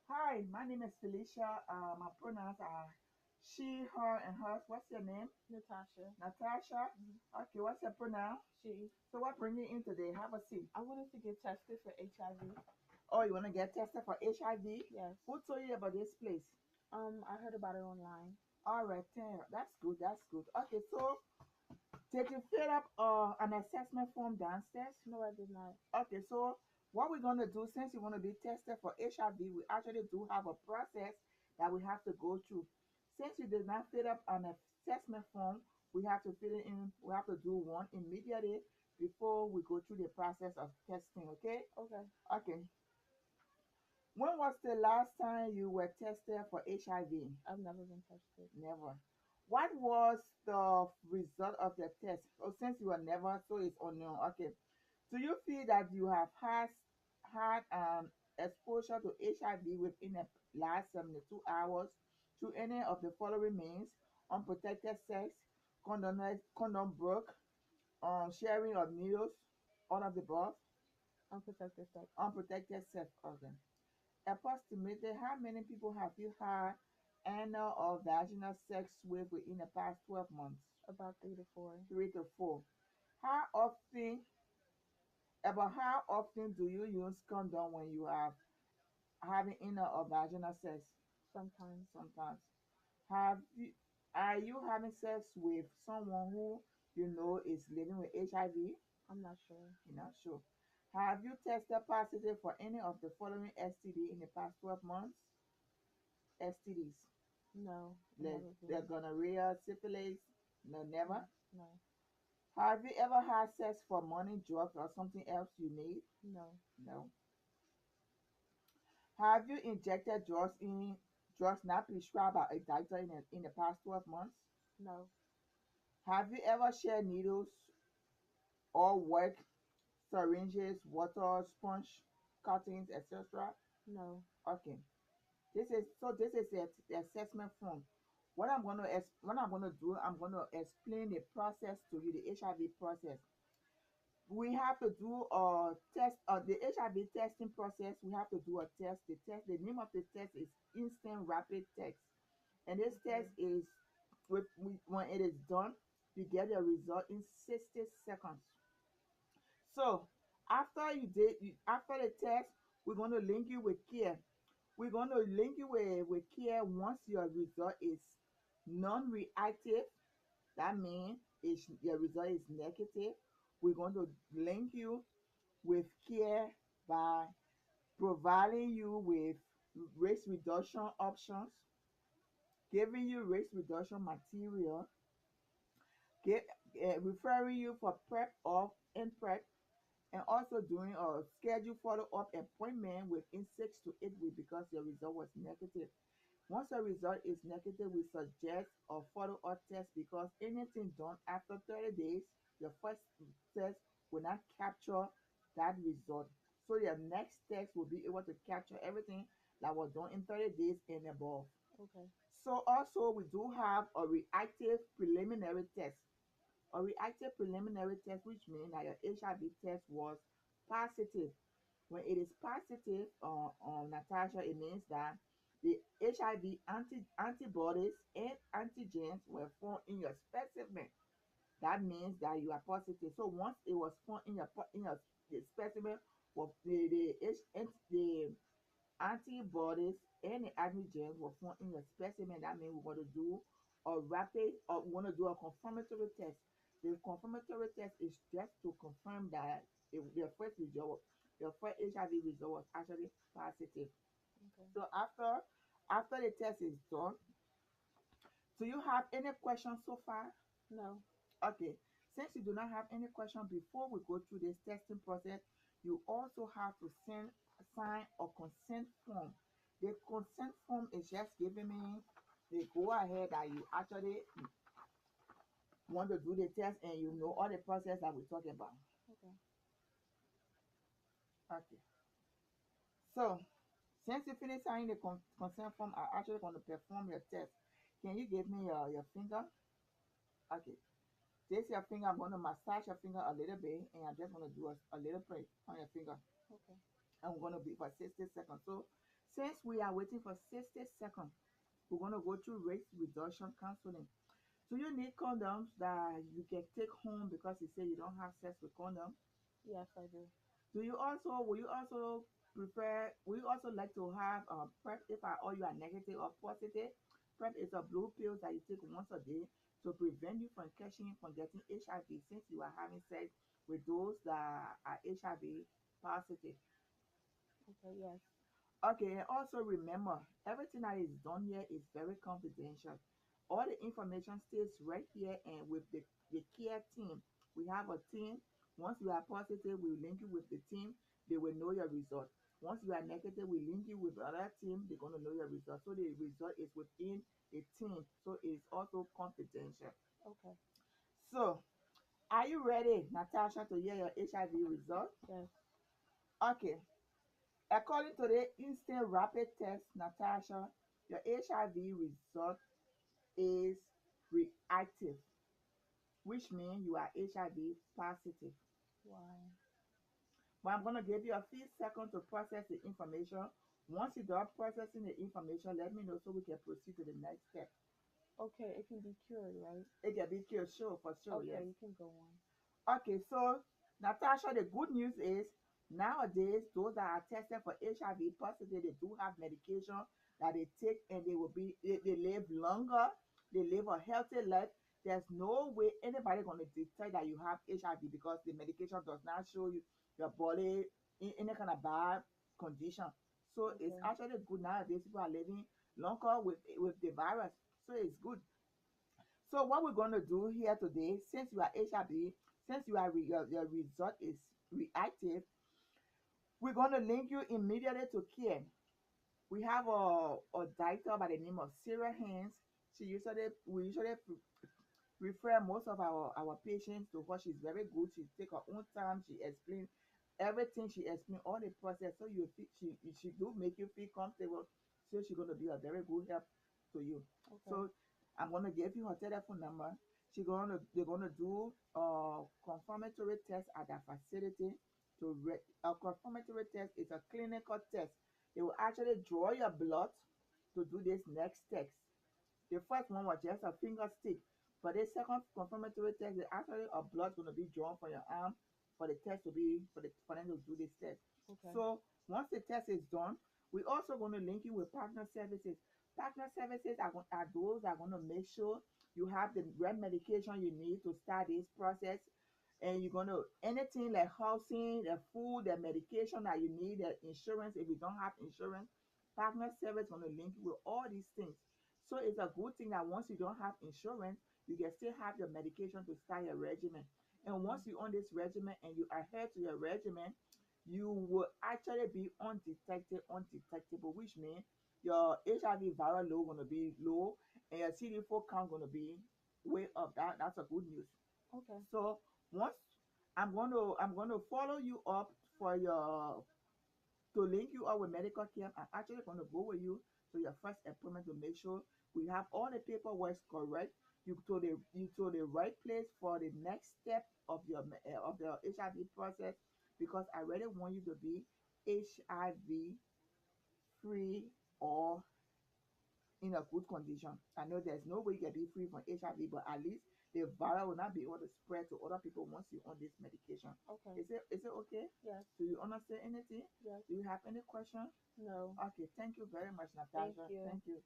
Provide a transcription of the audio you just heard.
Hi, my name is Felicia. My pronouns are she, her, and hers. What's your name? Natasha. Natasha. Mhm. Okay, what's your pronoun? She. So what bring you in today? Have a seat. I wanted to get tested for HIV. Oh, you want to get tested for HIV? Yes. Who told you about this place? I heard about it online. All right, that's good. That's good. Okay, so did you fill up an assessment form downstairs? No, I did not. Okay, so what we're gonna do since you want to be tested for HIV, we actually do have a process that we have to go through. Since you did not fill up an assessment form, we have to fill it in. We have to do one immediately before we go through the process of testing. Okay? Okay. Okay. When was the last time you were tested for HIV? I've never been tested. Never. What was the result of the test? Oh, since you were never, so it's unknown. Okay. Do you feel that you have had exposure to HIV within the last 72 hours through any of the following means: unprotected sex, condom broke, sharing of needles, all of the above, Unprotected sex. unprotected sex organ? Approximately how many people have you had anal or vaginal sex with within the past 12 months? About 3 to 4. Three to four. How often how often do you use condom when you are having inner or vaginal sex? Sometimes. Sometimes. Have you are you having sex with someone who you know is living with HIV? I'm not sure. You're not sure. Have you tested positive for any of the following STD in the past 12 months? STDs. No, I The, never the been. gonorrhea, syphilis? No, never. No. Have you ever had sex for money, drugs, or something else you need? No. No. Have you injected drugs not prescribed by a doctor in the past 12 months? No. Have you ever shared needles or work, syringes, water, sponge, cuttings, etc.? No. Okay. This is the assessment form. What I'm gonna do, I'm gonna explain the process to you, the HIV process. We have to do a test the HIV testing process. We have to do a test. The name of the test is instant rapid test. And this test Okay. is when it is done, you get a result in 60 seconds. So after the test, we're going to link you with care. We're going to link you with care once your result is non-reactive. That means your result is negative. We're going to link you with care by providing you with risk reduction options, giving you risk reduction material, get, referring you for prep or in prep, and also doing a schedule follow-up appointment within 6 to 8 weeks because your result was negative. Once a result is negative, we suggest a follow-up test because anything done after 30 days, your first test will not capture that result. So your next test will be able to capture everything that was done in 30 days and above. Okay. So also we do have a reactive preliminary test. A reactive preliminary test, which means that your HIV test was positive. When it is positive on Natasha, it means that the HIV antibodies and antigens were found in your specimen. That means that you are positive. So once it was found in your the specimen, of the antibodies and the antigens were found in your specimen. That means we're going to do a rapid, or we want to do a confirmatory test. The confirmatory test is just to confirm that your first HIV result was actually positive. Okay. So after the test is done, do you have any questions so far? No. Okay. Since you do not have any question before we go through this testing process, you also have to sign a consent form. The consent form is just giving me the go ahead that you actually want to do the test and you know all the process that we're talking about. Okay. Okay. So since you finish signing the consent form, I'm actually going to perform your test. Can you give me your finger? Okay. This your finger. I'm going to massage your finger a little bit and I'm just going to do a little prick on your finger. Okay. And we're going to be for 60 seconds. So Since we are waiting for 60 seconds, we're going to go through risk reduction counseling. Do you need condoms that you can take home because you say you don't have sex with condom? Yes, I do. Will you also prefer, will you also like to have PrEP if at all you are negative or positive? PrEP is a blue pill that you take once a day to prevent you from catching, from getting HIV since you are having sex with those that are HIV positive. Okay, yes. Okay, and also remember, everything that is done here is very confidential. All the information stays right here and with the care team. We have a team. Once you are positive, we link you with the team. They will know your result. Once you are negative, we link you with the other team. They're going to know your result. So the result is within a team. So it's also confidential. Okay. So, are you ready, Natasha, to hear your HIV result? Yes. Okay. According to the instant rapid test, Natasha, your HIV result is reactive, which means you are HIV positive. Why? But I'm going to give you a few seconds to process the information. Once you're done processing the information, let me know so we can proceed to the next step. Okay, it can be cured, right? It can be killed, sure, for sure, yes. Okay, you can go on. Okay, so Natasha, the good news is nowadays those that are tested for HIV positive, they do have medication that they take and they live longer, they live a healthy life. There's no way anybody gonna detect that you have HIV because the medication does not show you your body in any kind of bad condition. So it's Okay. actually good nowadays. People are living longer with the virus. So it's good. So what we're going to do here today, since you are HIV, since your result is reactive, we're going to link you immediately to care. We have a doctor by the name of Sarah Haynes. We usually refer most of our patients to her. She's very good. She take her own time. She explain everything. She explain all the process. So she do make you feel comfortable. So she's gonna be a very good help to you. Okay. So I'm gonna give you her telephone number. They're gonna do a confirmatory test at that facility. A confirmatory test is a clinical test. They will actually draw your blood to do this next test. The first one was just a finger stick. For the second confirmatory test, actually a blood going to be drawn from your arm for the test to be for them to do this test. Okay. So once the test is done, we also going to link you with partner services. Partner services are those that are going to make sure you have the right medication you need to start this process. And you're gonna anything like housing, the food, the medication that you need, the insurance. If you don't have insurance, partner service gonna link you with all these things. So it's a good thing that once you don't have insurance, you can still have your medication to start your regimen. And once Mm-hmm. you're on this regimen and you adhere to your regimen, you will actually be undetectable, which means your HIV viral load gonna be low and your CD4 count gonna be way up. That's a good news. Okay. So once I'm gonna follow you up for your to link you up with medical care. I'm actually going to go with you to your first appointment to make sure we have all the paperwork correct. You to the right place for the next step of of the HIV process because I really want you to be HIV free or in a good condition. I know there's no way you can be free from HIV, but at least the virus will not be able to spread to other people once you're on this medication. Okay. Is it okay? Yes. Do you understand anything? Yes. Do you have any question? No. Okay, thank you very much, Thank Natasha. you. Thank you.